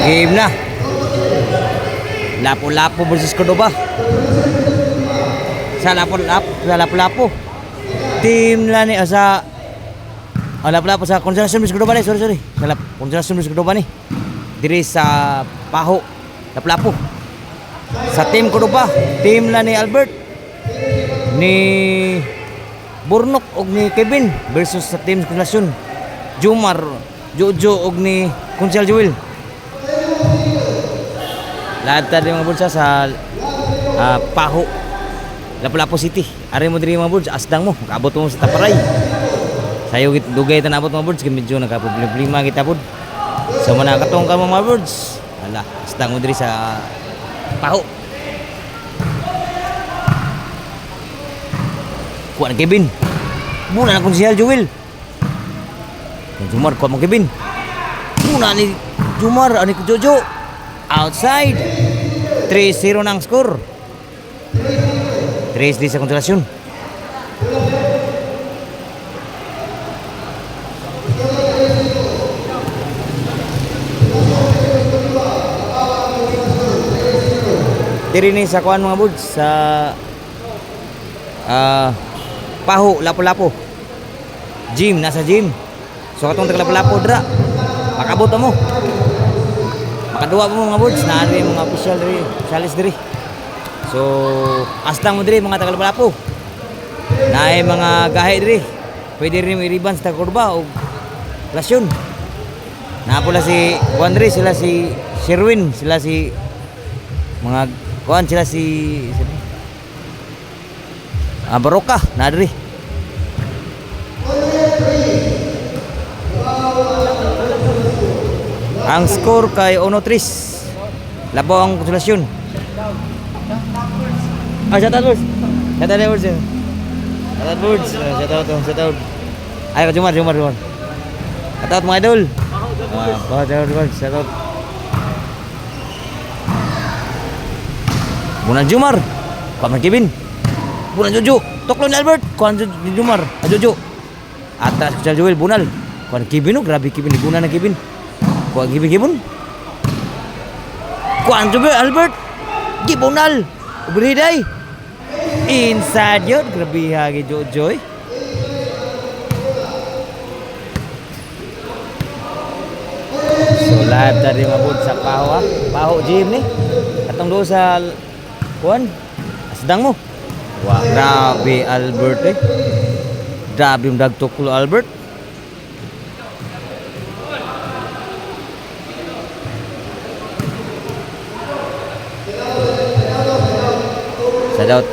Game na. Lapu-Lapu versus Cordoba. Sa Lapu-Lapu. Team na ni sa Lapu-Lapu sa Konsentrasyon versus Cordoba ni. Sorry. Sa Konsentrasyon versus Cordoba ni. Diri sa Paho Lapu-Lapu. Sa Team Cordoba, team na ni Albert, ni Burnok og ni Kevin versus sa Team Konsentrasyon Jumar, Jojo og ni Kunsel Joel. Lahat tadi mga bulsa sa Paho Lapu-Lapu City. Ari mo diri mga bulsa, asdang mo, kaabot mo sa Taparay. Sayo git dugay tan abot mga bulsa, kay medyo nagka-problema kita pud. So man katong ka mga bulsa. Ala, asdang mo diri sa Paho. Kuha na Kevin. Muna na Kunsel Joel. Jumar kuha mo Kevin. Muna ni Jumar, ani ko Jojo. Outside. 3-0 nang score. 3 di sa Konsentrasyon. Diri ni sa kuan mga buds sa Paho Lapu-Lapu. Gym, nasa gym. So katong taga Lapu-Lapu dra. Makabot mo. Makadua mo mga buds, naari mga official diri, salis diri. So astang mo diri mga taga Lapu-Lapu. Naay mga gahe diri. Pwede rin i-riban sa Cordoba o Lasyon. Napula si Juan diri, sila si Sherwin, sila si mga kuan, sila si Baroka na diri. Ang score kay 1-3. Labaw ang Konsentrasyon. Shout out birds. Shout out birds. Shout out birds. Shout out. Ay, Jumar. Shout out mga idol. Shout out. Bunan Jumar. Paman Kevin. Bunan Jojo. Toklon ni Albert. Kuan Jumar. Jojo. Atas Kunsel Joel bunal. Kuan Kevin, grabe Kevin, bunan na Kevin. Kuan Kevin. Kuan Joel Albert. Gibunal. Uberiday. Inside yun. Grabe hagi Jojo. So live dari mabud sa Paho Paho gym ni. Atong do sa kuan. Asdang mo. Wah, grabe Albert eh. Grabe yung dagtoklo Albert. Shout out.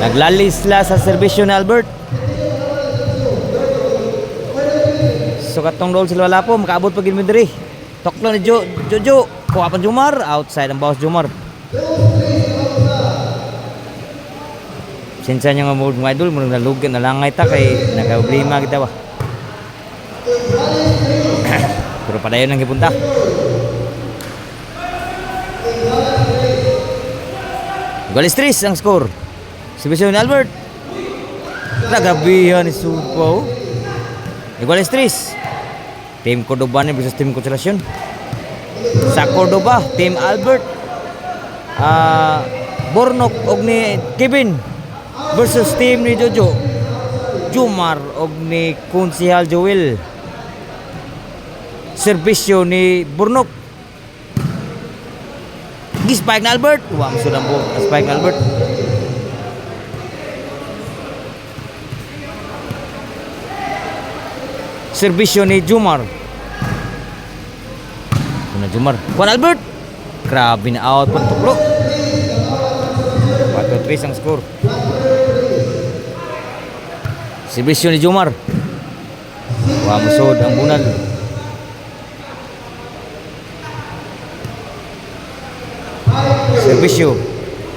Naglalis la sa serbisyo ni Albert. So katong dol sila wala po, makaabot pa gid mi diri. Toklo ni Jojo. Kuha pa Jumar, outside ang bawas Jumar. Sinsa niya nga mga idol, muna nalugin na langay ta kay nagka-problema kita ba. Pero padayon ang gipunta. Goal is 3 ang score. Serbisyo ni Albert. Nagabihan ni Supo. Goal is 3. Team Cordoba ni versus Team Konsentrasyon. Sa Cordoba, Team Albert, Burnok og ni Kevin versus team ni Jojo, Jumar og ni Kunsel Joel. Serbisyo ni Burnok. Gi-spike na Albert. Wa mo sudang po. Spike na Albert. Serbisyo ni Jumar. Jumar. Kuan Albert. Grabe na out pun tuklo. 4-3 ang score. Serbisyo ni Jumar. Wah, musod ang bunal. Serbisyo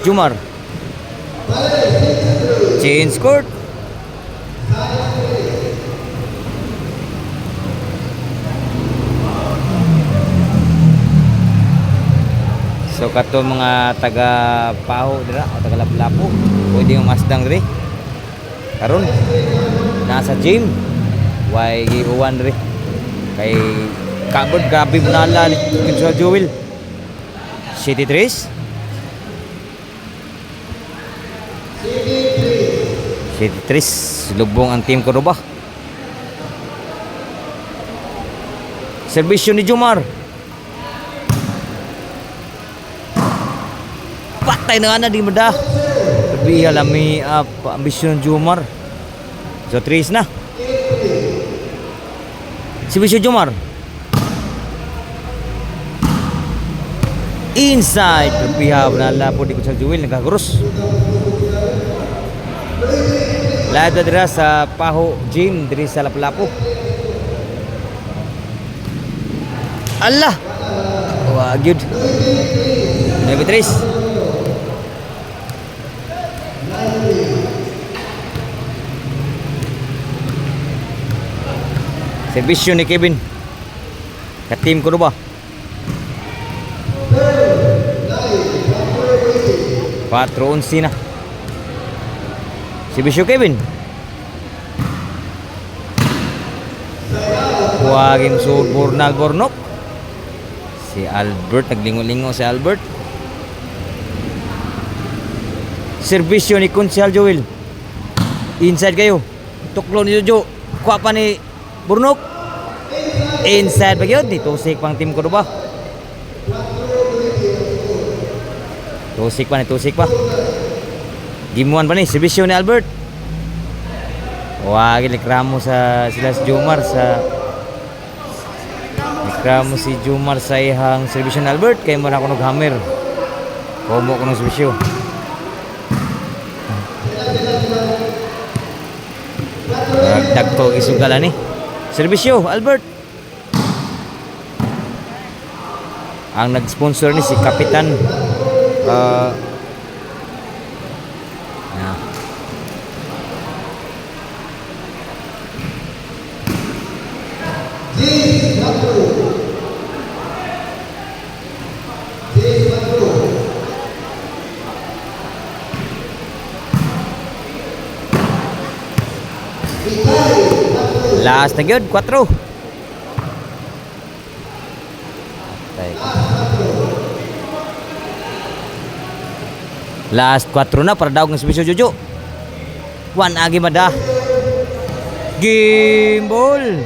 Jumar. Change court. So kato mga taga Paho dira o taga Lapu-Lapu, pwede yung masdang diri. Karon nasa gym Why giuwan rin. Kay kabod grabe mo nala ni Consuelo Jewel. City Tres. City Tres. Lubong ang team Cordova. Serbisyo ni Jomar. Patay na nga na di mada. Tapi alami ambisyon Jomar. So 3 na. Serbisyo Jomar. Inside. Tapi nala po di ko sa Jewel nagkakurus. Live na dira sa Paho Gym diri sa Lapu-Lapu. Allah. Wah, good. Level 3. Serbisyo ni Kevin. Ka-team ko ba? 4-11 na. Serbisyo Kevin. Huwagin sud Bornal Bornok. Si Albert, naglingo-lingo si Albert. Serbisyo ni Consuelo Jewel. Inside kayo. Tuklo ni Jojo. Kuha pa ni Bornok. Inside ba yun? Tusik pang team ko ba? Tusik pa. Gimuan pa ni. Serbisyo ni Albert. Huwagin likramo sa sila si Jomar sa likramo si Jomar sa ihang serbisyo ni Albert. Kaya mo na ako nag-hammer. Komo ko ng serbisyo. Nagdag to isugalan ni. Serbisyo Albert. Ang nag-sponsor ni si Kapitan last na gyud 4. Last 4 na para daw ng serbisyo Jojo. 1 agi mada. Game ball.